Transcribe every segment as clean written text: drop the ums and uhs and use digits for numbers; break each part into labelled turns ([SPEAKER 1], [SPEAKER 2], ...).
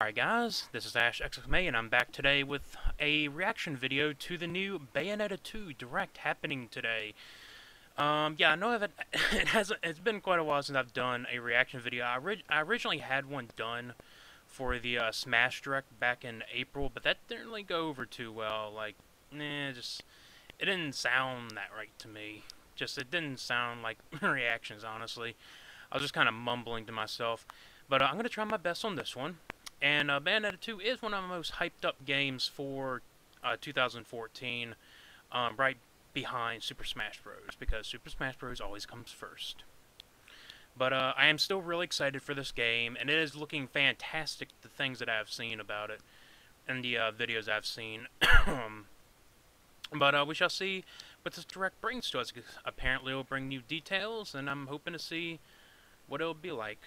[SPEAKER 1] Alright guys, this is Ash XXMA and I'm back today with a reaction video to the new Bayonetta 2 Direct happening today. Yeah, I know that it's been quite a while since I've done a reaction video. I originally had one done for the Smash Direct back in April, but that didn't really go over too well. Like, it didn't sound that right to me. It didn't sound like reactions, honestly. I was just kind of mumbling to myself. But I'm going to try my best on this one. And Bayonetta 2 is one of the most hyped up games for 2014, right behind Super Smash Bros. Because Super Smash Bros. Always comes first. But I am still really excited for this game, and it is looking fantastic, the things that I've seen about it, and the videos I've seen. But we shall see what this Direct brings to us. Apparently it will bring new details, and I'm hoping to see what it will be like.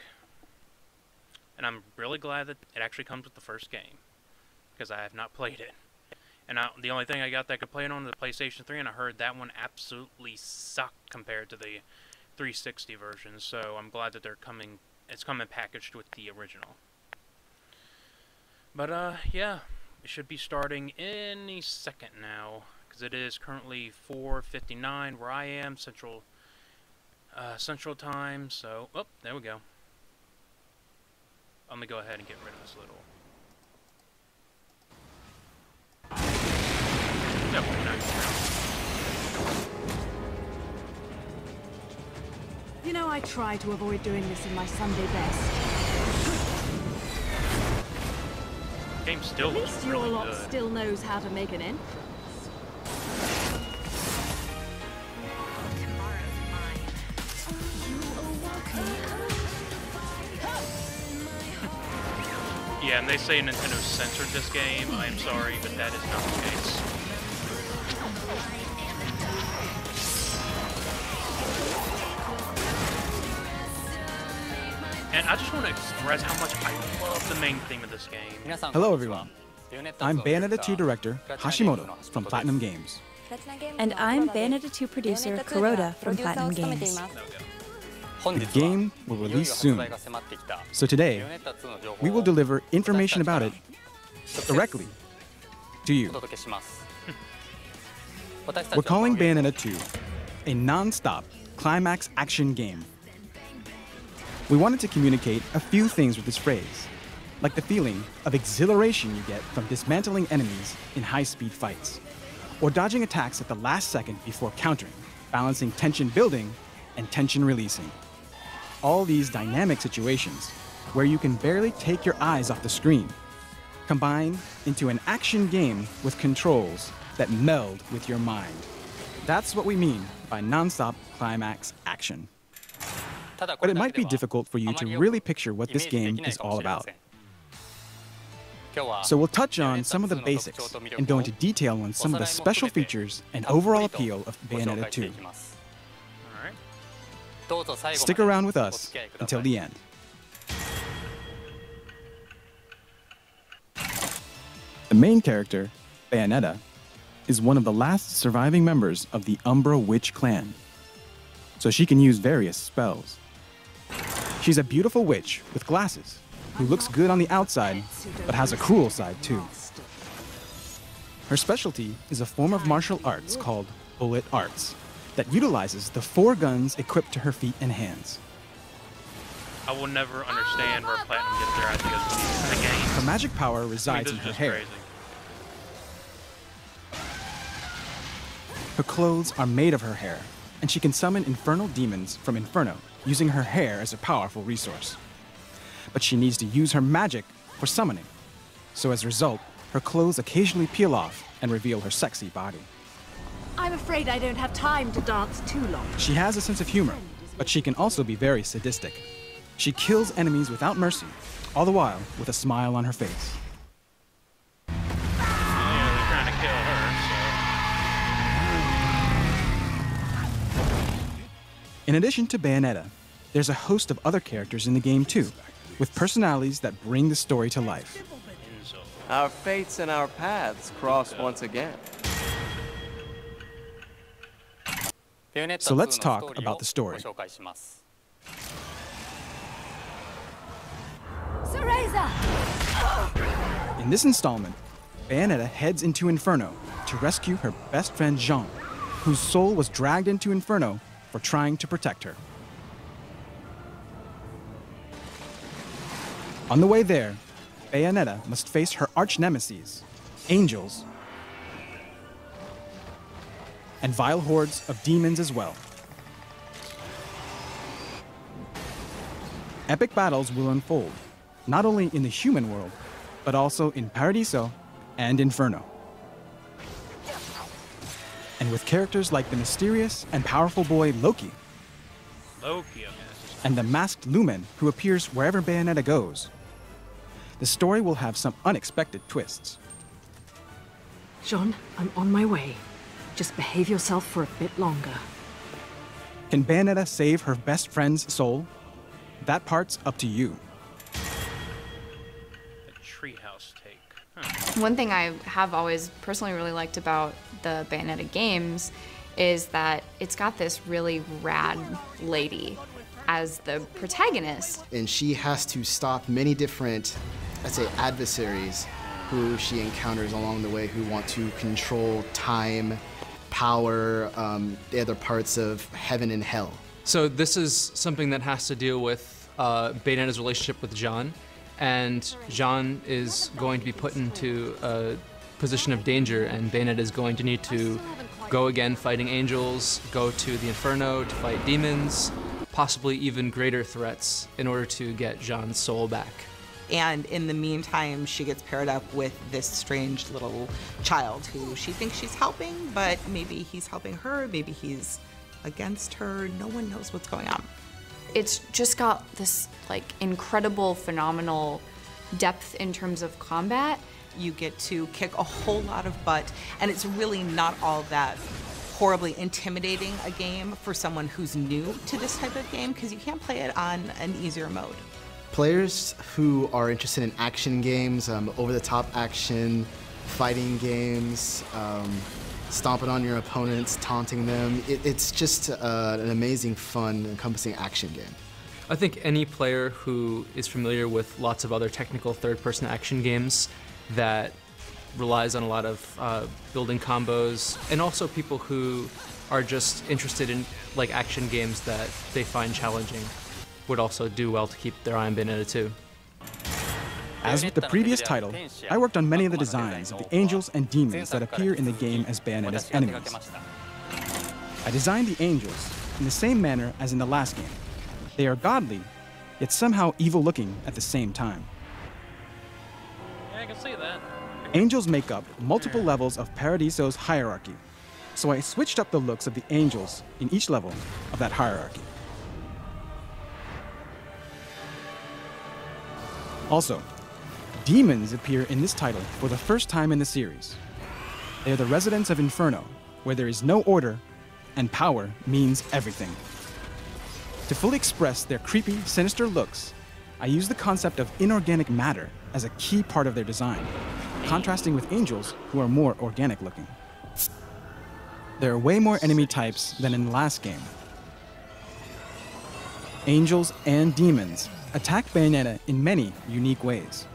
[SPEAKER 1] And I'm really glad that it actually comes with the first game, because I have not played it. And the only thing I got that I could play it on is the PlayStation 3, and I heard that one absolutely sucked compared to the 360 version. So I'm glad that it's coming packaged with the original. But yeah, it should be starting any second now, because it is currently 4:59 where I am, Central Time. So, oh, there we go. Let me go ahead and get rid of this little.
[SPEAKER 2] You know, I try to avoid doing this in my Sunday best.
[SPEAKER 1] Game still
[SPEAKER 2] At
[SPEAKER 1] looks
[SPEAKER 2] least
[SPEAKER 1] really
[SPEAKER 2] your lot
[SPEAKER 1] good.
[SPEAKER 2] still knows how to make an end.
[SPEAKER 1] Yeah, and they say Nintendo censored this game. I am sorry, but that is not the case. And I just want to express how much I love the main theme of this game.
[SPEAKER 3] Hello everyone, I'm Bayonetta 2 director Hashimoto from Platinum Games.
[SPEAKER 4] And I'm Bayonetta 2 producer Kuroda from Platinum Games.
[SPEAKER 3] The game will release soon, so today we will deliver information about it directly to you. We're calling Bayonetta 2 a non-stop climax action game. We wanted to communicate a few things with this phrase, like the feeling of exhilaration you get from dismantling enemies in high-speed fights, or dodging attacks at the last second before countering, balancing tension building and tension releasing. All these dynamic situations where you can barely take your eyes off the screen, combine into an action game with controls that meld with your mind. That's what we mean by non-stop climax action. But it might be difficult for you to really picture what this game is all about. So we'll touch on some of the basics and go into detail on some of the special features and overall appeal of Bayonetta 2. Stick around with us until the end. The main character, Bayonetta, is one of the last surviving members of the Umbra Witch clan, so she can use various spells. She's a beautiful witch with glasses who looks good on the outside but has a cruel side too. Her specialty is a form of martial arts called bullet arts that utilizes the 4 guns equipped to her feet and hands.
[SPEAKER 1] I will never understand where Platinum gets their ideas from the game.
[SPEAKER 3] Her magic power resides in her hair.
[SPEAKER 1] Crazy.
[SPEAKER 3] Her clothes are made of her hair, and she can summon infernal demons from Inferno using her hair as a powerful resource. But she needs to use her magic for summoning, so as a result, her clothes occasionally peel off and reveal her sexy body.
[SPEAKER 2] I'm afraid I don't have time to dance too long.
[SPEAKER 3] She has a sense of humor, but she can also be very sadistic. She kills enemies without mercy, all the while with a smile on her face.
[SPEAKER 1] Yeah, they're trying to kill her, so.
[SPEAKER 3] In addition to Bayonetta, there's a host of other characters in the game too, with personalities that bring the story to life.
[SPEAKER 5] Our fates and our paths cross once again.
[SPEAKER 3] So let's talk about the story.
[SPEAKER 2] Cereza!
[SPEAKER 3] In this installment, Bayonetta heads into Inferno to rescue her best friend Jean, whose soul was dragged into Inferno for trying to protect her. On the way there, Bayonetta must face her arch-nemeses, angels, and vile hordes of demons as well. Epic battles will unfold, not only in the human world, but also in Paradiso and Inferno. And with characters like the mysterious and powerful boy Loki, and the masked Lumen who appears wherever Bayonetta goes, the story will have some unexpected twists.
[SPEAKER 2] Jean, I'm on my way. Just behave yourself for a bit longer.
[SPEAKER 3] Can Bayonetta save her best friend's soul? That part's up to you.
[SPEAKER 1] A treehouse take.
[SPEAKER 6] One thing I have always personally really liked about the Bayonetta games is that it's got this really rad lady as the protagonist.
[SPEAKER 7] And she has to stop many different, I'd say, adversaries who she encounters along the way who want to control time, power, the other parts of heaven and hell.
[SPEAKER 8] So this is something that has to deal with Bayonetta's relationship with Jean, and Jean is going to be put into a position of danger, and Bayonetta is going to need to go again fighting angels, go to the Inferno to fight demons, possibly even greater threats in order to get Jean's soul back.
[SPEAKER 9] And in the meantime, she gets paired up with this strange little child who she thinks she's helping, but maybe he's helping her, maybe he's against her. No one knows what's going on.
[SPEAKER 6] It's just got this like incredible, phenomenal depth in terms of combat.
[SPEAKER 9] You get to kick a whole lot of butt, and it's really not all that horribly intimidating a game for someone who's new to this type of game, because you can't play it on an easier mode.
[SPEAKER 7] Players who are interested in action games, over-the-top action, fighting games, stomping on your opponents, taunting them, it's just an amazing, fun, encompassing action game.
[SPEAKER 8] I think any player who is familiar with lots of other technical third-person action games that relies on a lot of building combos, and also people who are just interested in like action games that they find challenging, would also do well to keep their eye on Bayonetta 2.
[SPEAKER 3] As with the previous title, I worked on many of the designs of the angels and demons that appear in the game as Bayonetta's enemies. I designed the angels in the same manner as in the last game. They are godly, yet somehow evil-looking at the same time.
[SPEAKER 1] Yeah, I can see that.
[SPEAKER 3] Angels make up multiple levels of Paradiso's hierarchy, so I switched up the looks of the angels in each level of that hierarchy. Also, demons appear in this title for the first time in the series. They are the residents of Inferno, where there is no order, and power means everything. To fully express their creepy, sinister looks, I use the concept of inorganic matter as a key part of their design, contrasting with angels who are more organic looking. There are way more enemy types than in the last game. Angels and demons attack Bayonetta in many unique ways.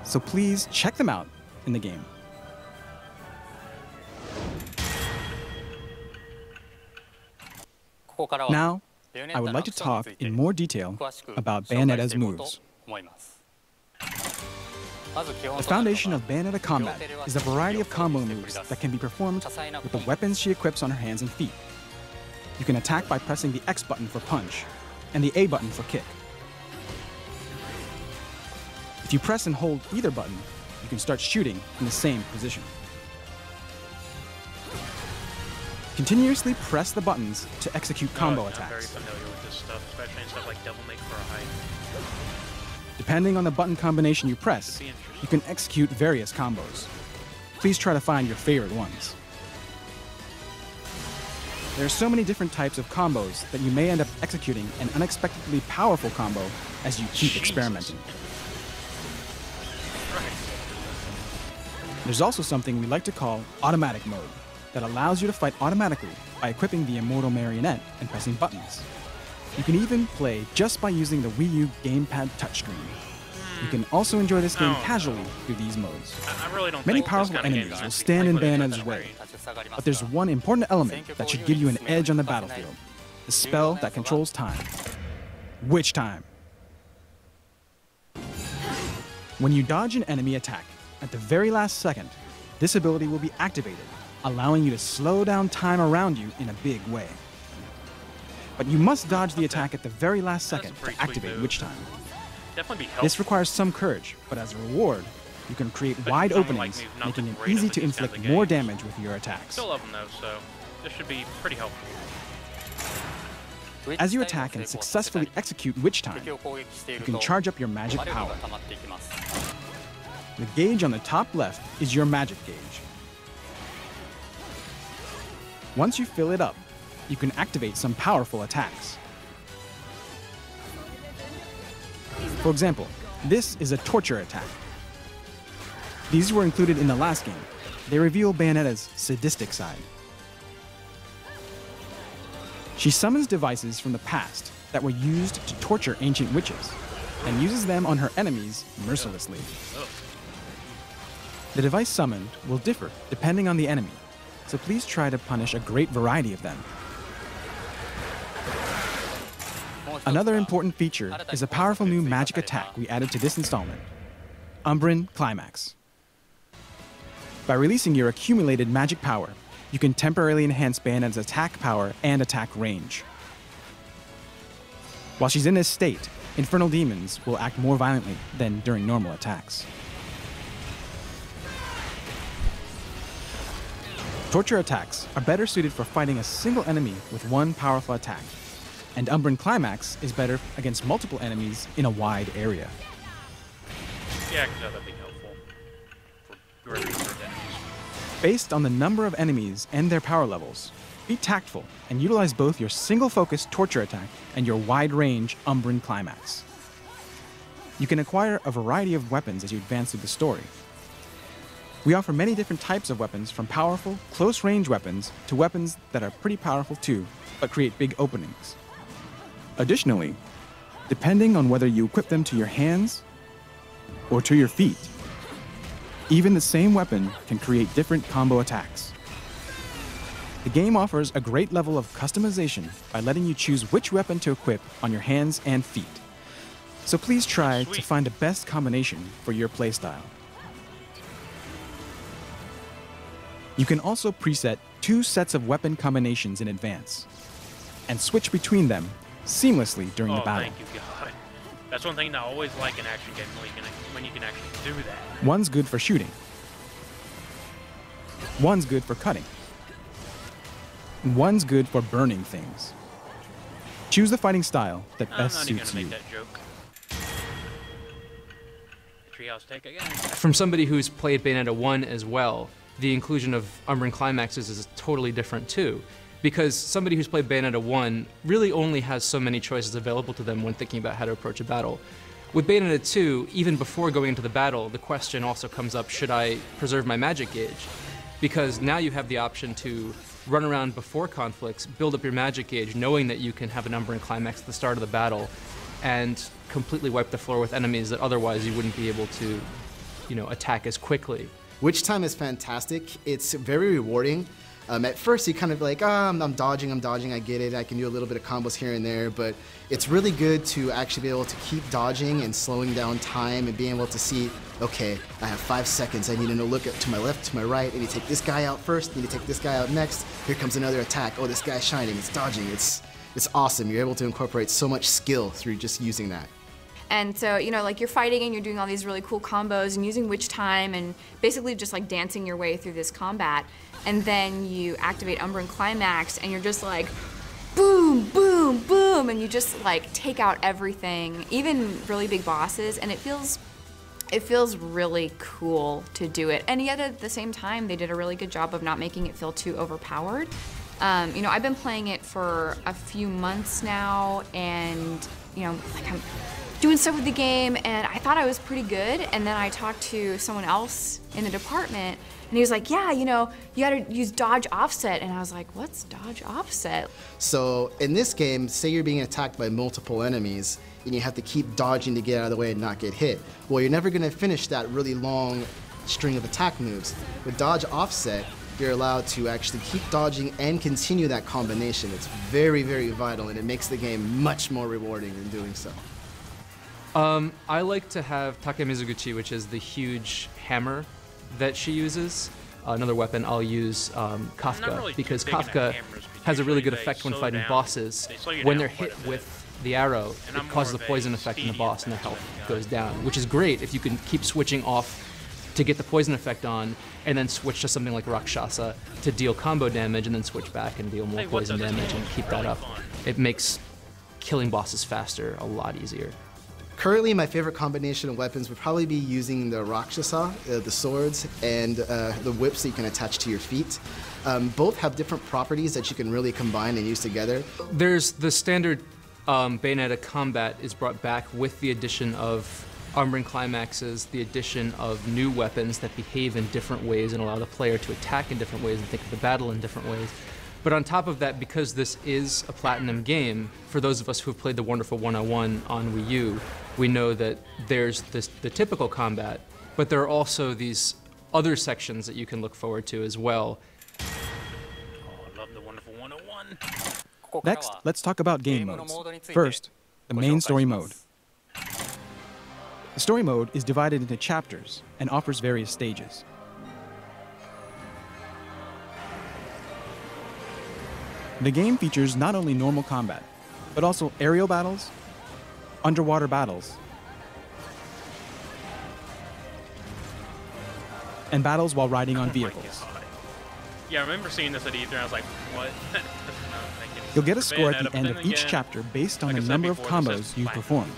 [SPEAKER 3] So please check them out in the game. Now, I would like to talk in more detail about Bayonetta's moves. The foundation of Bayonetta combat is a variety of combo moves that can be performed with the weapons she equips on her hands and feet. You can attack by pressing the X button for punch and the A button for kick. If you press and hold either button, you can start shooting in the same position. Continuously press the buttons to execute combo attacks.
[SPEAKER 1] I'm very familiar with this stuff, especially in stuff like Devil May Cry.
[SPEAKER 3] Depending on the button combination you press, you can execute various combos. Please try to find your favorite ones. There are so many different types of combos that you may end up executing an unexpectedly powerful combo as you keep experimenting. There's also something we like to call automatic mode that allows you to fight automatically by equipping the immortal marionette and pressing buttons. You can even play just by using the Wii U gamepad touchscreen. You can also enjoy this game casually through these modes.
[SPEAKER 1] I really don't
[SPEAKER 3] Many
[SPEAKER 1] think
[SPEAKER 3] powerful
[SPEAKER 1] this kind of game
[SPEAKER 3] enemies
[SPEAKER 1] is
[SPEAKER 3] will
[SPEAKER 1] meant to be
[SPEAKER 3] stand in
[SPEAKER 1] played at
[SPEAKER 3] Bayonetta's
[SPEAKER 1] that
[SPEAKER 3] way,
[SPEAKER 1] range.
[SPEAKER 3] but there's one important element that should give you an edge on the battlefield. The spell that controls time. Witch Time. When you dodge an enemy attack, at the very last second, this ability will be activated, allowing you to slow down time around you in a big way. But you must dodge the attack at the very last second to activate Witch Time.
[SPEAKER 1] Definitely be helpful.
[SPEAKER 3] This requires some courage, but as a reward, you can create wide openings, making it easy to inflict more damage with your attacks.
[SPEAKER 1] Still love them though, so this should be pretty helpful.
[SPEAKER 3] As you attack and successfully execute Witch Time, you can charge up your magic power. The gauge on the top left is your magic gauge. Once you fill it up, you can activate some powerful attacks. For example, this is a torture attack. These were included in the last game. They reveal Bayonetta's sadistic side. She summons devices from the past that were used to torture ancient witches, and uses them on her enemies mercilessly. The device summoned will differ depending on the enemy, so please try to punish a great variety of them. Another important feature is a powerful new magic attack we added to this installment, Umbran Climax. By releasing your accumulated magic power, you can temporarily enhance Bayonetta's attack power and attack range. While she's in this state, infernal demons will act more violently than during normal attacks. Torture attacks are better suited for fighting a single enemy with one powerful attack, and Umbran Climax is better against multiple enemies in a wide area.
[SPEAKER 1] Yeah, I can tell that'd be helpful for greater number of enemies.
[SPEAKER 3] Based on the number of enemies and their power levels, be tactful and utilize both your single-focused torture attack and your wide-range Umbran Climax. You can acquire a variety of weapons as you advance through the story. We offer many different types of weapons, from powerful, close-range weapons to weapons that are pretty powerful too, but create big openings. Additionally, depending on whether you equip them to your hands or to your feet, even the same weapon can create different combo attacks. The game offers a great level of customization by letting you choose which weapon to equip on your hands and feet. So please try to find the best combination for your playstyle. You can also preset 2 sets of weapon combinations in advance and switch between them seamlessly during the battle.
[SPEAKER 1] Thank you, God. That's one thing that I always like in action games, when you can actually do that.
[SPEAKER 3] One's good for shooting. One's good for cutting. One's good for burning things. Choose the fighting style that best suits you.
[SPEAKER 1] I'm not even gonna make that joke. Treehouse take again.
[SPEAKER 8] From somebody who's played Bayonetta 1 as well, the inclusion of Umbran Climaxes is totally different too. Because somebody who's played Bayonetta 1 really only has so many choices available to them when thinking about how to approach a battle. With Bayonetta 2, even before going into the battle, the question also comes up, should I preserve my magic gauge? Because now you have the option to run around before conflicts, build up your magic gauge, knowing that you can have an Umbran Climax at the start of the battle, and completely wipe the floor with enemies that otherwise you wouldn't be able to, attack as quickly.
[SPEAKER 7] Witch Time is fantastic. It's very rewarding. At first, you kind of like, I'm dodging, I get it, I can do a little bit of combos here and there, but it's really good to actually be able to keep dodging and slowing down time and being able to see, okay, I have 5 seconds, I need to look to my left, to my right, I need to take this guy out first, I need to take this guy out next, here comes another attack, oh, this guy's shining, it's dodging, it's awesome. You're able to incorporate so much skill through just using that.
[SPEAKER 6] And so, like you're fighting and you're doing all these really cool combos and using Witch Time and basically just like dancing your way through this combat. And then you activate Umbran Climax and you're just like, boom, boom, boom, and you just like take out everything, even really big bosses, and it feels really cool to do it. And yet at the same time, they did a really good job of not making it feel too overpowered. I've been playing it for a few months now, and I'm doing stuff with the game, and I thought I was pretty good, and then I talked to someone else in the department, and he was like, yeah, you know, you gotta use dodge offset, and I was like, what's dodge offset?
[SPEAKER 7] So in this game, say you're being attacked by multiple enemies, and you have to keep dodging to get out of the way and not get hit. Well, you're never gonna finish that really long string of attack moves. With dodge offset, you're allowed to actually keep dodging and continue that combination. It's very, very vital, and it makes the game much more rewarding in doing so.
[SPEAKER 8] I like to have Take Mizuguchi, which is the huge hammer that she uses. Another weapon I'll use Kafka,
[SPEAKER 1] really
[SPEAKER 8] because
[SPEAKER 1] big into
[SPEAKER 8] Kafka
[SPEAKER 1] hammers
[SPEAKER 8] has a really good
[SPEAKER 1] usually
[SPEAKER 8] effect when
[SPEAKER 1] they
[SPEAKER 8] fighting
[SPEAKER 1] slow down-
[SPEAKER 8] bosses.
[SPEAKER 1] they slow you
[SPEAKER 8] When
[SPEAKER 1] down
[SPEAKER 8] they're
[SPEAKER 1] quite
[SPEAKER 8] hit
[SPEAKER 1] a bit.
[SPEAKER 8] with the arrow,
[SPEAKER 1] And I'm
[SPEAKER 8] it causes
[SPEAKER 1] more
[SPEAKER 8] the
[SPEAKER 1] of
[SPEAKER 8] poison
[SPEAKER 1] a
[SPEAKER 8] effect in the
[SPEAKER 1] speedy
[SPEAKER 8] boss and the
[SPEAKER 1] attack
[SPEAKER 8] health
[SPEAKER 1] guy.
[SPEAKER 8] goes down, which is great if you can keep switching off to get the poison effect on and then switch to something like Rakshasa to deal combo damage and then switch back and deal more
[SPEAKER 1] Hey, what's
[SPEAKER 8] poison
[SPEAKER 1] up?
[SPEAKER 8] damage and keep that
[SPEAKER 1] Really
[SPEAKER 8] up.
[SPEAKER 1] fun.
[SPEAKER 8] It makes killing bosses faster a lot easier.
[SPEAKER 7] Currently, my favorite combination of weapons would probably be using the Rakshasa, the swords, and the whips that you can attach to your feet. Both have different properties that you can really combine and use together.
[SPEAKER 8] There's the standard Bayonetta combat is brought back with the addition of armoring climaxes, the addition of new weapons that behave in different ways and allow the player to attack in different ways and think of the battle in different ways. But on top of that, because this is a Platinum game, for those of us who have played the Wonderful 101 on Wii U, we know that there's the typical combat, but there are also these other sections that you can look forward to as well.
[SPEAKER 1] Oh, I love the Wonderful 101.
[SPEAKER 3] Next, let's talk about game modes. First, the main story mode. The story mode is divided into chapters and offers various stages. The game features not only normal combat, but also aerial battles, underwater battles, and battles while riding on vehicles.
[SPEAKER 1] God. Yeah, I remember seeing this at E3 and I was like, what?
[SPEAKER 3] You'll get a score at
[SPEAKER 1] Bayonetta,
[SPEAKER 3] the end
[SPEAKER 1] but
[SPEAKER 3] of
[SPEAKER 1] then
[SPEAKER 3] each
[SPEAKER 1] again,
[SPEAKER 3] chapter based on
[SPEAKER 1] like I
[SPEAKER 3] the
[SPEAKER 1] said
[SPEAKER 3] number of
[SPEAKER 1] before, this
[SPEAKER 3] combos
[SPEAKER 1] is
[SPEAKER 3] you've
[SPEAKER 1] Platinum.
[SPEAKER 3] performed,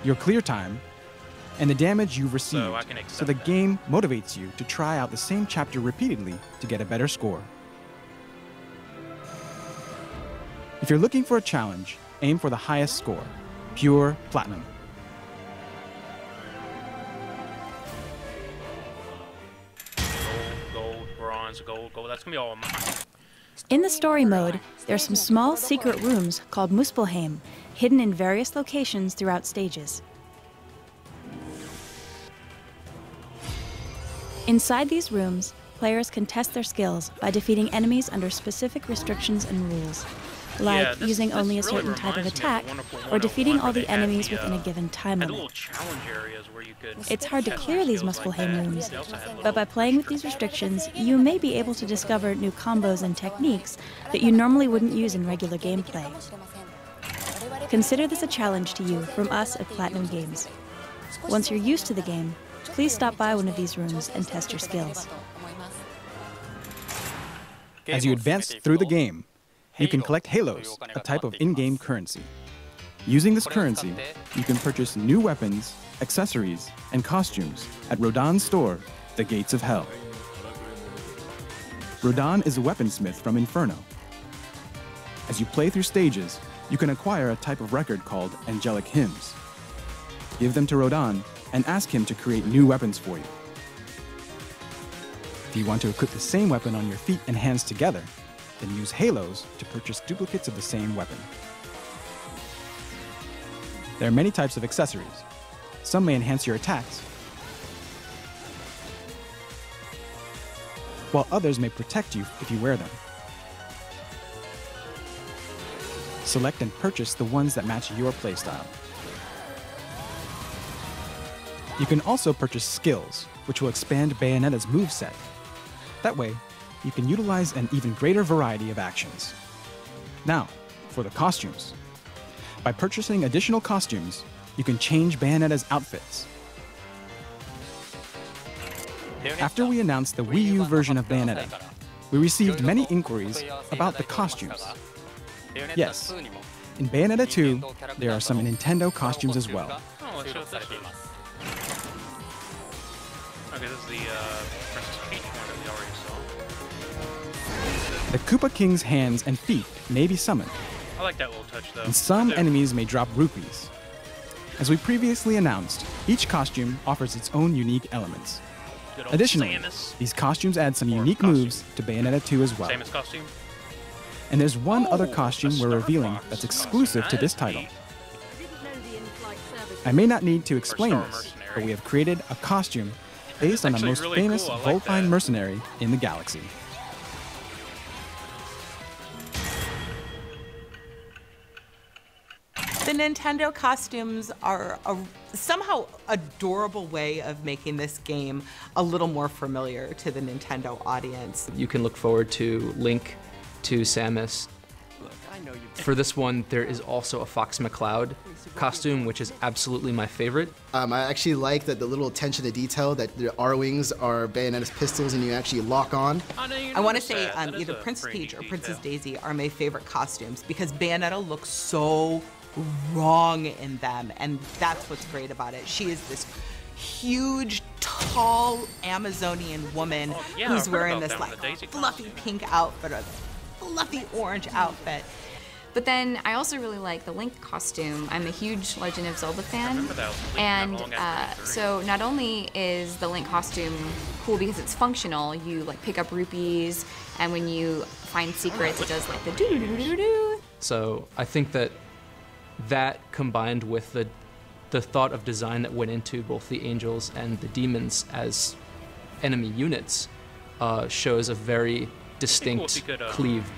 [SPEAKER 3] your clear time, and the damage you've received,
[SPEAKER 1] I can accept
[SPEAKER 3] so the
[SPEAKER 1] that.
[SPEAKER 3] game motivates you to try out the same chapter repeatedly to get a better score. If you're looking for a challenge, aim for the highest score, pure platinum.
[SPEAKER 1] Gold, bronze, gold. That's gonna be all mine.
[SPEAKER 4] In the story mode, there are some small secret rooms called Muspelheim, hidden in various locations throughout stages. Inside these rooms, players can test their skills by defeating enemies under specific restrictions and rules, like
[SPEAKER 1] Yeah, this-
[SPEAKER 4] using
[SPEAKER 1] this
[SPEAKER 4] only a
[SPEAKER 1] really
[SPEAKER 4] certain type of
[SPEAKER 1] reminds me of
[SPEAKER 4] attack,
[SPEAKER 1] Wonderful
[SPEAKER 4] or defeating
[SPEAKER 1] 101,
[SPEAKER 4] all
[SPEAKER 1] where
[SPEAKER 4] the
[SPEAKER 1] they had
[SPEAKER 4] enemies
[SPEAKER 1] the,
[SPEAKER 4] within a given time
[SPEAKER 1] had
[SPEAKER 4] limit.
[SPEAKER 1] little challenge areas where you could
[SPEAKER 4] It's hard to
[SPEAKER 1] test
[SPEAKER 4] clear
[SPEAKER 1] your
[SPEAKER 4] these
[SPEAKER 1] skills like
[SPEAKER 4] Muspelheim
[SPEAKER 1] that.
[SPEAKER 4] rooms,
[SPEAKER 1] They also had
[SPEAKER 4] but by
[SPEAKER 1] little
[SPEAKER 4] playing with these restrictions, you may be able to discover new combos and techniques that you normally wouldn't use in regular gameplay. Consider this a challenge to you from us at Platinum Games. Once you're used to the game, please stop by one of these rooms and test your skills.
[SPEAKER 3] As you advance through the game, you can collect halos, a type of in-game currency. Using this currency, you can purchase new weapons, accessories, and costumes at Rodan's store, The Gates of Hell. Rodan is a weaponsmith from Inferno. As you play through stages, you can acquire a type of record called Angelic Hymns. Give them to Rodan and ask him to create new weapons for you. If you want to equip the same weapon on your feet and hands together, then use halos to purchase duplicates of the same weapon. There are many types of accessories. Some may enhance your attacks, while others may protect you if you wear them. Select and purchase the ones that match your playstyle. You can also purchase skills, which will expand Bayonetta's moveset. That way, you can utilize an even greater variety of actions. Now, for the costumes. By purchasing additional costumes, you can change Bayonetta's outfits. After we announced the Wii U version of Bayonetta, we received many inquiries about the costumes. Yes, in Bayonetta 2, there are some Nintendo costumes as well.
[SPEAKER 1] Oh, let's see what this is. Okay, this is the Princess Peach one that we already saw.
[SPEAKER 3] The Koopa King's hands and feet may be summoned,
[SPEAKER 1] I like that little touch though.
[SPEAKER 3] and some
[SPEAKER 1] I do.
[SPEAKER 3] enemies may drop rupees. As we previously announced, each costume offers its own unique elements.
[SPEAKER 1] Good old
[SPEAKER 3] Additionally,
[SPEAKER 1] Samus.
[SPEAKER 3] these costumes add some
[SPEAKER 1] Or
[SPEAKER 3] unique
[SPEAKER 1] costume.
[SPEAKER 3] moves to Bayonetta 2 as well.
[SPEAKER 1] Samus costume.
[SPEAKER 3] And there's one other
[SPEAKER 1] Oh,
[SPEAKER 3] costume
[SPEAKER 1] a
[SPEAKER 3] we're
[SPEAKER 1] Star
[SPEAKER 3] revealing
[SPEAKER 1] Fox
[SPEAKER 3] that's
[SPEAKER 1] costume.
[SPEAKER 3] exclusive to
[SPEAKER 1] That
[SPEAKER 3] this
[SPEAKER 1] is
[SPEAKER 3] title.
[SPEAKER 1] neat.
[SPEAKER 3] I may not need to explain
[SPEAKER 1] Star
[SPEAKER 3] this,
[SPEAKER 1] Mercenary.
[SPEAKER 3] but we have created a costume based on the
[SPEAKER 1] actually
[SPEAKER 3] most
[SPEAKER 1] really
[SPEAKER 3] famous
[SPEAKER 1] cool. I like
[SPEAKER 3] Vulpine
[SPEAKER 1] that.
[SPEAKER 3] mercenary in the galaxy.
[SPEAKER 9] The Nintendo costumes are a somehow adorable way of making this game a little more familiar to the Nintendo audience.
[SPEAKER 8] You can look forward to Link, to Samus. For this one, there is also a Fox McCloud costume, which is absolutely my favorite.
[SPEAKER 7] I actually like that the little attention to detail that the R-Wings are Bayonetta's pistols and you actually lock on.
[SPEAKER 1] Oh, no, you
[SPEAKER 9] I want to
[SPEAKER 1] noticed
[SPEAKER 9] say
[SPEAKER 1] that. That is
[SPEAKER 9] either
[SPEAKER 1] a
[SPEAKER 9] Princess
[SPEAKER 1] pretty
[SPEAKER 9] Peach or
[SPEAKER 1] neat
[SPEAKER 9] Princess
[SPEAKER 1] detail.
[SPEAKER 9] Daisy are my favorite costumes because Bayonetta looks so wrong in them, and that's what's great about it. She is this huge, tall Amazonian woman
[SPEAKER 1] yeah,
[SPEAKER 9] who's
[SPEAKER 1] I heard
[SPEAKER 9] wearing
[SPEAKER 1] about
[SPEAKER 9] this
[SPEAKER 1] that one,
[SPEAKER 9] like
[SPEAKER 1] the Daisy
[SPEAKER 9] fluffy
[SPEAKER 1] costume.
[SPEAKER 9] pink outfit or fluffy orange outfit.
[SPEAKER 6] But then I also really like the Link costume. I'm a huge Legend of Zelda fan.
[SPEAKER 1] remember that Link
[SPEAKER 6] And
[SPEAKER 1] not long after E3.
[SPEAKER 6] so not only is the Link costume cool because it's functional, you like pick up rupees, and when you find secrets, it does like the doo doo doo doo doo.
[SPEAKER 8] So I think that combined with the thought of design that went into both the angels and the demons as enemy units shows a very distinct
[SPEAKER 1] if you could,
[SPEAKER 8] cleave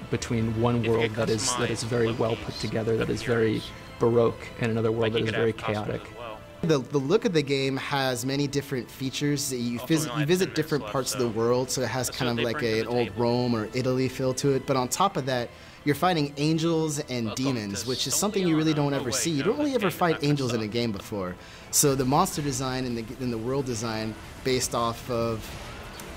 [SPEAKER 8] between one
[SPEAKER 1] you
[SPEAKER 8] world
[SPEAKER 1] could
[SPEAKER 8] that is
[SPEAKER 1] customize
[SPEAKER 8] very well
[SPEAKER 1] Loki's
[SPEAKER 8] put together, that is very
[SPEAKER 1] appearance.
[SPEAKER 8] baroque, and another world
[SPEAKER 1] Like,
[SPEAKER 8] that
[SPEAKER 1] you
[SPEAKER 8] is
[SPEAKER 1] could
[SPEAKER 8] very
[SPEAKER 1] have costumes
[SPEAKER 8] chaotic.
[SPEAKER 1] as well.
[SPEAKER 7] The look of the game has many different features. You,
[SPEAKER 1] Also, we only
[SPEAKER 7] you
[SPEAKER 1] have 10
[SPEAKER 7] visit
[SPEAKER 1] minutes
[SPEAKER 7] different
[SPEAKER 1] left,
[SPEAKER 7] parts of the
[SPEAKER 1] so
[SPEAKER 7] world, so it has
[SPEAKER 1] let's
[SPEAKER 7] kind
[SPEAKER 1] see
[SPEAKER 7] of
[SPEAKER 1] what they
[SPEAKER 7] like
[SPEAKER 1] bring to
[SPEAKER 7] an
[SPEAKER 1] the
[SPEAKER 7] old
[SPEAKER 1] table.
[SPEAKER 7] Rome or Italy feel to it. But on top of that, you're fighting angels and
[SPEAKER 1] Welcome
[SPEAKER 7] demons,
[SPEAKER 1] to
[SPEAKER 7] which is something you really don't
[SPEAKER 1] Stoliana.
[SPEAKER 7] ever
[SPEAKER 1] Oh, wait,
[SPEAKER 7] see. You
[SPEAKER 1] no,
[SPEAKER 7] don't really
[SPEAKER 1] this
[SPEAKER 7] ever
[SPEAKER 1] game is
[SPEAKER 7] fight
[SPEAKER 1] not gonna
[SPEAKER 7] angels in a
[SPEAKER 1] suck.
[SPEAKER 7] game before. So the monster design and the world design based off of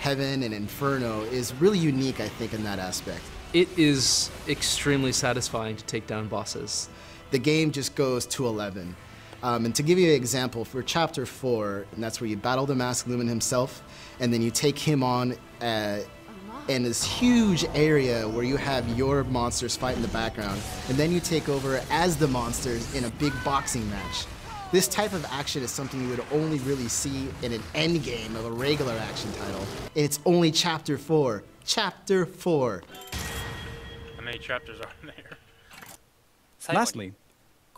[SPEAKER 7] Heaven and Inferno is really unique, I think, in that aspect.
[SPEAKER 8] It is extremely satisfying to take down bosses.
[SPEAKER 7] The game just goes to 11. And to give you an example, for Chapter 4, and that's where you battle the Masked Lumen himself, and then you take him on in this huge area where you have your monsters fight in the background, and then you take over as the monsters in a big boxing match. This type of action is something you would only really see in an end game of a regular action title. It's only Chapter 4. Chapter 4.
[SPEAKER 1] How many chapters are there?
[SPEAKER 3] Lastly,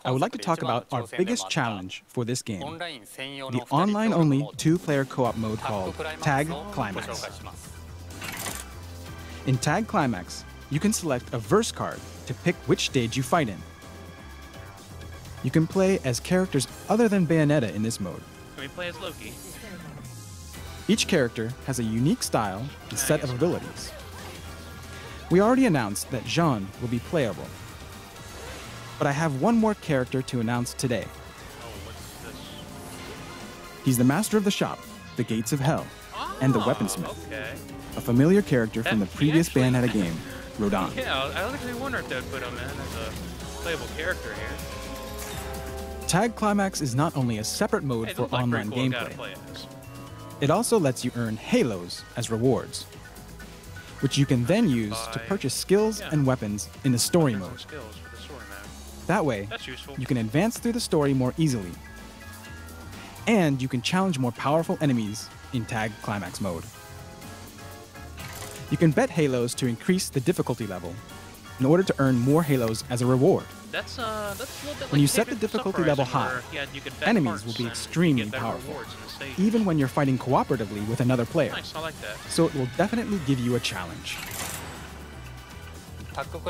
[SPEAKER 3] I would like to talk about our biggest challenge for this game, the online-only two-player co-op mode called Tag Climax. In Tag Climax, you can select a verse card to pick which stage you fight in. You can play as characters other than Bayonetta in this mode.
[SPEAKER 1] Can we play as Loki?
[SPEAKER 3] Each character has a unique style and set of abilities. We already announced that Jean will be playable, but I have one more character to announce today.
[SPEAKER 1] Oh, what's this?
[SPEAKER 3] He's the master of the shop, the gates of hell, and the weaponsmith,
[SPEAKER 1] Okay.
[SPEAKER 3] a familiar character from the
[SPEAKER 1] He
[SPEAKER 3] previous
[SPEAKER 1] actually-
[SPEAKER 3] Bayonetta game, Rodin.
[SPEAKER 1] Yeah, I actually wonder if they would put him in as a playable character here.
[SPEAKER 3] Tag Climax is not only a separate mode
[SPEAKER 1] Hey,
[SPEAKER 3] for
[SPEAKER 1] looks like a pretty
[SPEAKER 3] online
[SPEAKER 1] cool guy to
[SPEAKER 3] gameplay,
[SPEAKER 1] play as.
[SPEAKER 3] it also lets you earn halos as rewards, which you can then use to
[SPEAKER 1] Buy-
[SPEAKER 3] purchase skills
[SPEAKER 1] yeah.
[SPEAKER 3] and weapons in the story
[SPEAKER 1] Different
[SPEAKER 3] mode.
[SPEAKER 1] skills for the story mode.
[SPEAKER 3] That way,
[SPEAKER 1] That's useful.
[SPEAKER 3] you can advance through the story more easily, and you can challenge more powerful enemies in Tag Climax mode. You can bet halos to increase the difficulty level in order to earn more halos as a reward.
[SPEAKER 1] That's a little bit
[SPEAKER 3] When
[SPEAKER 1] like
[SPEAKER 3] you set the
[SPEAKER 1] Paper
[SPEAKER 3] difficulty
[SPEAKER 1] Uprising,
[SPEAKER 3] level high,
[SPEAKER 1] where, yeah, you could bet
[SPEAKER 3] enemies will
[SPEAKER 1] parts
[SPEAKER 3] be
[SPEAKER 1] and
[SPEAKER 3] extremely
[SPEAKER 1] get better
[SPEAKER 3] powerful,
[SPEAKER 1] rewards in the stage.
[SPEAKER 3] even when you're fighting cooperatively with another player.
[SPEAKER 1] Nice, I like that.
[SPEAKER 3] So it will definitely give you a challenge.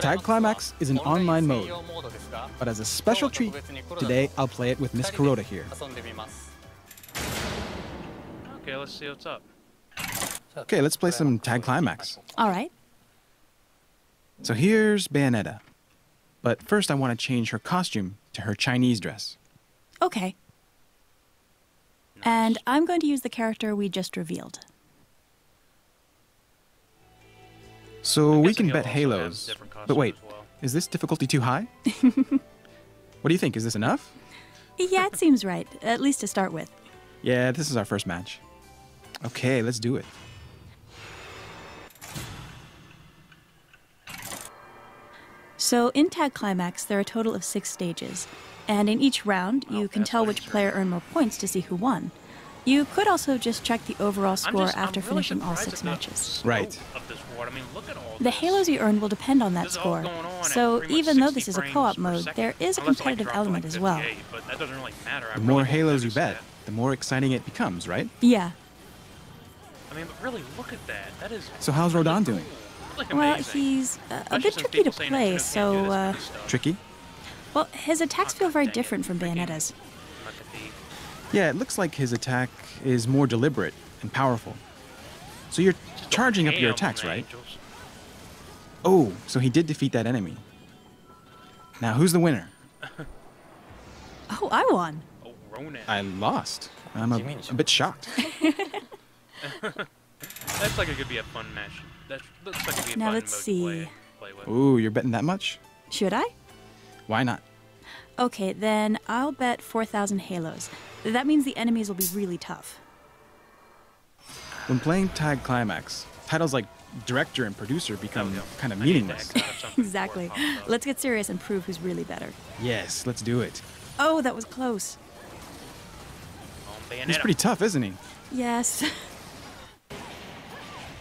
[SPEAKER 3] Tag Climax is an online mode, but as a special treat, today I'll play it with Miss Kuroda here.
[SPEAKER 1] Okay, let's see what's up.
[SPEAKER 3] Okay, let's play some Tag Climax.
[SPEAKER 4] All right.
[SPEAKER 3] So here's Bayonetta. But first I want to change her costume to her Chinese dress.
[SPEAKER 4] Okay. And I'm going to use the character we just revealed.
[SPEAKER 3] So
[SPEAKER 1] I'm
[SPEAKER 3] we
[SPEAKER 1] guessing
[SPEAKER 3] can
[SPEAKER 1] he'll
[SPEAKER 3] bet
[SPEAKER 1] also have
[SPEAKER 3] halos.
[SPEAKER 1] different
[SPEAKER 3] But
[SPEAKER 1] costumes
[SPEAKER 3] wait,
[SPEAKER 1] as well.
[SPEAKER 3] is this difficulty too high? What do you think? Is this enough?
[SPEAKER 4] Yeah, it seems right, at least to start with.
[SPEAKER 3] Yeah, this is our first match. Okay, let's do it.
[SPEAKER 4] So in Tag Climax, there are a total of 6 stages. And in each round, you can tell which player earned more points to see who won. You could also just check the overall score after finishing all 6 matches.
[SPEAKER 3] Right.
[SPEAKER 1] I mean, look at all
[SPEAKER 4] The
[SPEAKER 1] this.
[SPEAKER 4] halos you earn will depend on that
[SPEAKER 1] This is all
[SPEAKER 4] score.
[SPEAKER 1] going on at
[SPEAKER 4] So
[SPEAKER 1] pretty much
[SPEAKER 4] even though
[SPEAKER 1] 60
[SPEAKER 4] this is a
[SPEAKER 1] frames
[SPEAKER 4] co-op
[SPEAKER 1] per
[SPEAKER 4] mode,
[SPEAKER 1] second.
[SPEAKER 4] there is a
[SPEAKER 1] Unless, like,
[SPEAKER 4] competitive
[SPEAKER 1] dropped to,
[SPEAKER 4] element
[SPEAKER 1] like,
[SPEAKER 4] as well.
[SPEAKER 1] 58, but that doesn't really matter. I
[SPEAKER 3] The more
[SPEAKER 1] really won't
[SPEAKER 3] halos you
[SPEAKER 1] notice
[SPEAKER 3] bet,
[SPEAKER 1] that.
[SPEAKER 3] the more exciting it becomes, right?
[SPEAKER 4] Yeah.
[SPEAKER 1] I mean, but really, look at that. That is.
[SPEAKER 3] So how's Rodon doing?
[SPEAKER 1] Really
[SPEAKER 4] Well,
[SPEAKER 1] amazing.
[SPEAKER 4] he's a
[SPEAKER 1] Especially
[SPEAKER 4] bit
[SPEAKER 1] since
[SPEAKER 4] tricky to
[SPEAKER 1] people say Nintendo
[SPEAKER 4] play,
[SPEAKER 1] can't do
[SPEAKER 4] so,
[SPEAKER 1] this kind of stuff.
[SPEAKER 3] Tricky?
[SPEAKER 4] well, his attacks
[SPEAKER 1] Oh,
[SPEAKER 4] feel very
[SPEAKER 1] dang it.
[SPEAKER 4] different from
[SPEAKER 1] Freaking-
[SPEAKER 4] Bayonetta's.
[SPEAKER 1] Not the thief.
[SPEAKER 3] Yeah, it looks like his attack is more deliberate and powerful. So you're charging up your
[SPEAKER 1] Damn,
[SPEAKER 3] attacks,
[SPEAKER 1] man,
[SPEAKER 3] right?
[SPEAKER 1] Angels.
[SPEAKER 3] Oh, so he did defeat that enemy. Now, who's the winner?
[SPEAKER 4] Oh, I won.
[SPEAKER 1] Oh, Ronan.
[SPEAKER 3] I lost. I'm a bit shocked.
[SPEAKER 1] That's like it could be a fun match. That looks like it'd be a
[SPEAKER 4] Now
[SPEAKER 1] fun
[SPEAKER 4] let's
[SPEAKER 1] mode to
[SPEAKER 4] see.
[SPEAKER 1] play with.
[SPEAKER 3] Ooh, you're betting that much?
[SPEAKER 4] Should I?
[SPEAKER 3] Why not?
[SPEAKER 4] Okay, then I'll bet 4,000 halos. That means the enemies will be really tough.
[SPEAKER 3] When playing Tag Climax, titles like director and producer become kind of
[SPEAKER 1] I need to
[SPEAKER 3] meaningless.
[SPEAKER 1] X out of something
[SPEAKER 4] Exactly.
[SPEAKER 1] before it pops up.
[SPEAKER 4] Let's get serious and prove who's really better.
[SPEAKER 3] Yes, let's do it.
[SPEAKER 4] Oh, that was close.
[SPEAKER 3] He's pretty tough, isn't he?
[SPEAKER 4] Yes.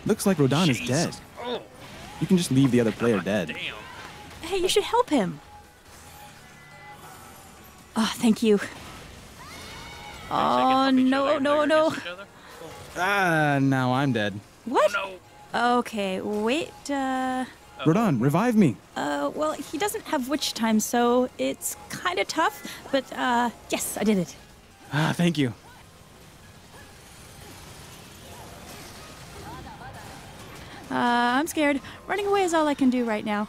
[SPEAKER 3] Looks like Rodon is dead.
[SPEAKER 1] Oh,
[SPEAKER 3] You can just leave the other player dead.
[SPEAKER 1] damn.
[SPEAKER 4] Hey, you should help him. Oh, thank you. Oh, no, no, no.
[SPEAKER 3] Ah, now I'm dead.
[SPEAKER 4] What?
[SPEAKER 1] No.
[SPEAKER 4] Okay, wait,
[SPEAKER 3] Rodon, revive me.
[SPEAKER 4] well, he doesn't have witch time, so it's kind of tough, but, yes, I did it.
[SPEAKER 3] Ah, thank you.
[SPEAKER 4] I'm scared. Running away is all I can do right now.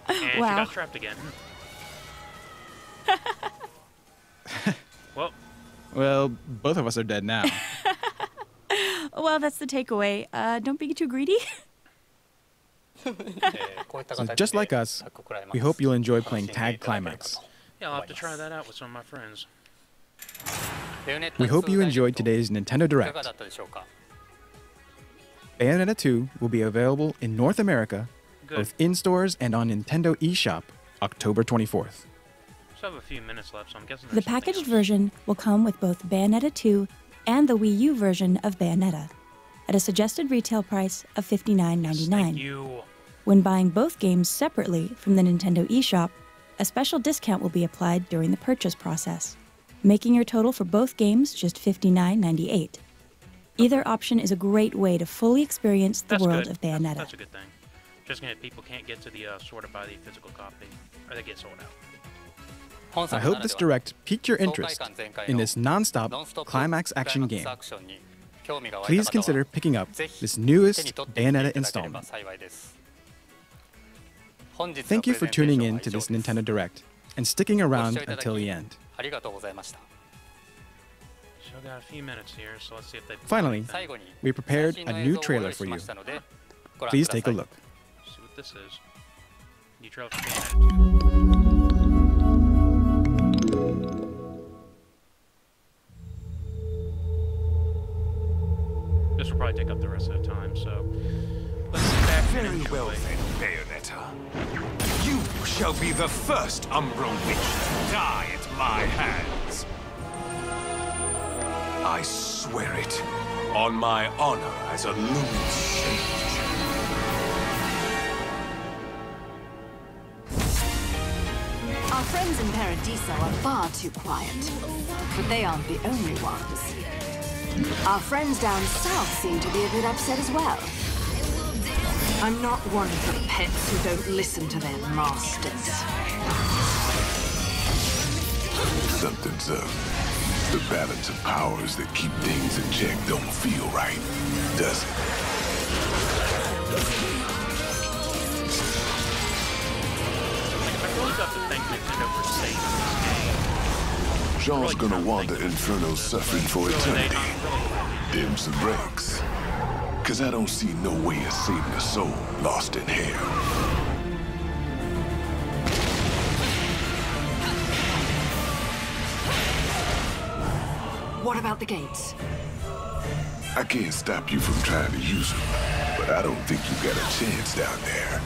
[SPEAKER 1] And
[SPEAKER 4] Wow.
[SPEAKER 1] she got trapped again. Well,
[SPEAKER 3] Well, both of us are dead now.
[SPEAKER 4] Well, that's the takeaway. Don't be too greedy.
[SPEAKER 3] So just like us, we hope you'll enjoy playing Tag Climax.
[SPEAKER 1] yeah, I'll have to try that out with some of my friends.
[SPEAKER 3] We hope you enjoyed today's Nintendo Direct. Bayonetta 2 will be available in North America,
[SPEAKER 1] Good.
[SPEAKER 3] both in stores and on Nintendo eShop, October 24th.
[SPEAKER 1] Still have a few minutes left, so I'm guessing
[SPEAKER 4] The
[SPEAKER 1] there's something
[SPEAKER 4] packaged
[SPEAKER 1] else.
[SPEAKER 4] version will come with both Bayonetta 2 and the Wii U version of Bayonetta at a suggested retail price of
[SPEAKER 1] Thank
[SPEAKER 4] $59.99.
[SPEAKER 1] you.
[SPEAKER 4] When buying both games separately from the Nintendo eShop, a special discount will be applied during the purchase process, making your total for both games just $59.98. Either option is a great way to fully experience the
[SPEAKER 1] That's
[SPEAKER 4] world
[SPEAKER 1] good.
[SPEAKER 4] of Bayonetta.
[SPEAKER 1] That's a good thing. Just in case people can't get to the store to buy the physical copy, or they get sold out.
[SPEAKER 3] I hope this Direct piqued your interest in this non-stop climax action game. Please consider picking up this newest Bayonetta installment. Thank you for tuning in to this Nintendo Direct and sticking around until the end.
[SPEAKER 1] Still got a few minutes here, so let's see if they.
[SPEAKER 3] Finally, we prepared a new trailer for you. Please take a look.
[SPEAKER 1] See what this is. New trailer for Bayonetta 2. This will probably take up the rest of the time, so let's sit back and
[SPEAKER 10] Very
[SPEAKER 1] enjoy.
[SPEAKER 10] well then, Bayonetta. You shall be the first Umbra Witch to die at my hands. I swear it on my honor as a luminous sage.
[SPEAKER 11] Our friends in Paradiso are far too quiet, but they aren't the only ones. Our friends down south seem to be a bit upset as well. I'm not one of the pets who don't listen to their masters.
[SPEAKER 12] Something's up. The balance of powers that keep things in check don't feel right, does it?
[SPEAKER 1] I really got to thank Nintendo for saving this game.
[SPEAKER 12] Jean's gonna wander Inferno suffering for eternity. Dims the brakes. Cause I don't see no way of saving a soul lost in hell.
[SPEAKER 11] What about the gates?
[SPEAKER 12] I can't stop you from trying to use them, but I don't think you got a chance down there.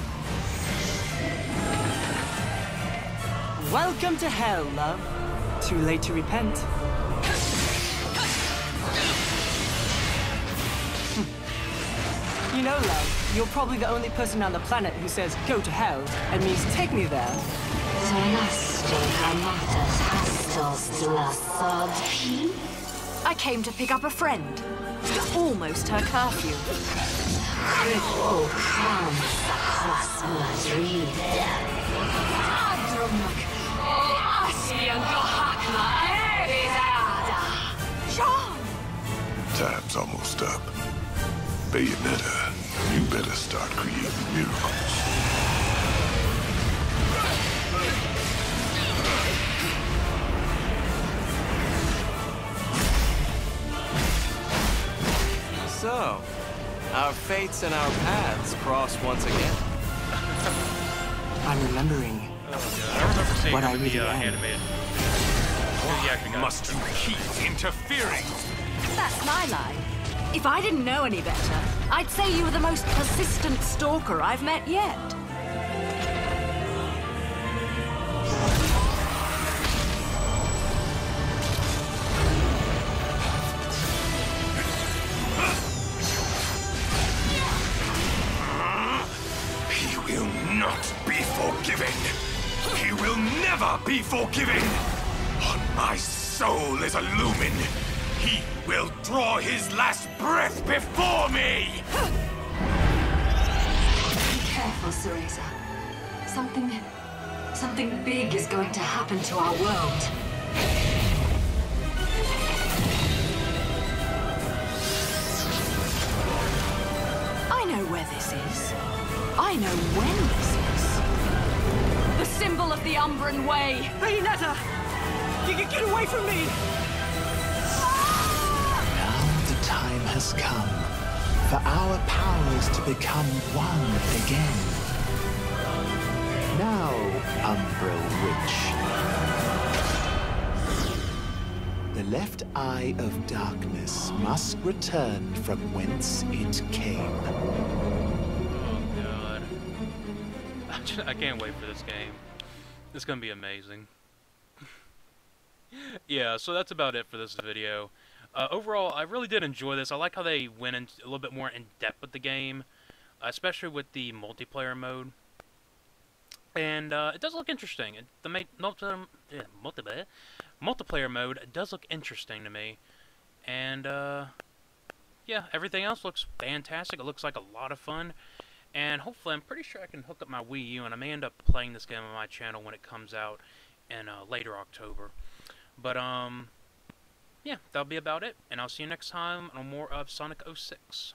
[SPEAKER 13] Welcome to hell, love. Too late to repent. You know, love, you're probably the only person on the planet who says go to hell and means take me there.
[SPEAKER 11] I came to pick up a friend. Almost her curfew.
[SPEAKER 6] John!
[SPEAKER 12] Time's almost up. Bayonetta, you better start creating miracles.
[SPEAKER 5] So, our fates and our paths cross once again.
[SPEAKER 13] I'm remembering what I really am.
[SPEAKER 1] Animated.
[SPEAKER 10] Must you keep interfering?
[SPEAKER 11] That's my line. If I didn't know any better, I'd say you were the most persistent stalker I've met yet.
[SPEAKER 10] He will not be forgiven. He will never be forgiven. On my soul is a lumen. He will draw his last breath before me!
[SPEAKER 11] Be careful, Cereza. Something big is going to happen to our world. I know where this is. I know when this is. The symbol of the Umbran Way.
[SPEAKER 13] Bayonetta! Get away from me!
[SPEAKER 14] The time has come for our powers to become one again. Now, Umbra Witch. The left eye of darkness must return from whence it came.
[SPEAKER 1] Oh, God. I can't wait for this game. It's gonna be amazing. Yeah, so that's about it for this video. Overall, I really did enjoy this. I like how they went in a little bit more in depth with the game, especially with the multiplayer mode. And it does look interesting. The multiplayer mode does look interesting to me. And yeah, everything else looks fantastic. It looks like a lot of fun. And hopefully, I'm pretty sure I can hook up my Wii U, and I may end up playing this game on my channel when it comes out in later October. But yeah, that'll be about it, and I'll see you next time on more of Sonic 06.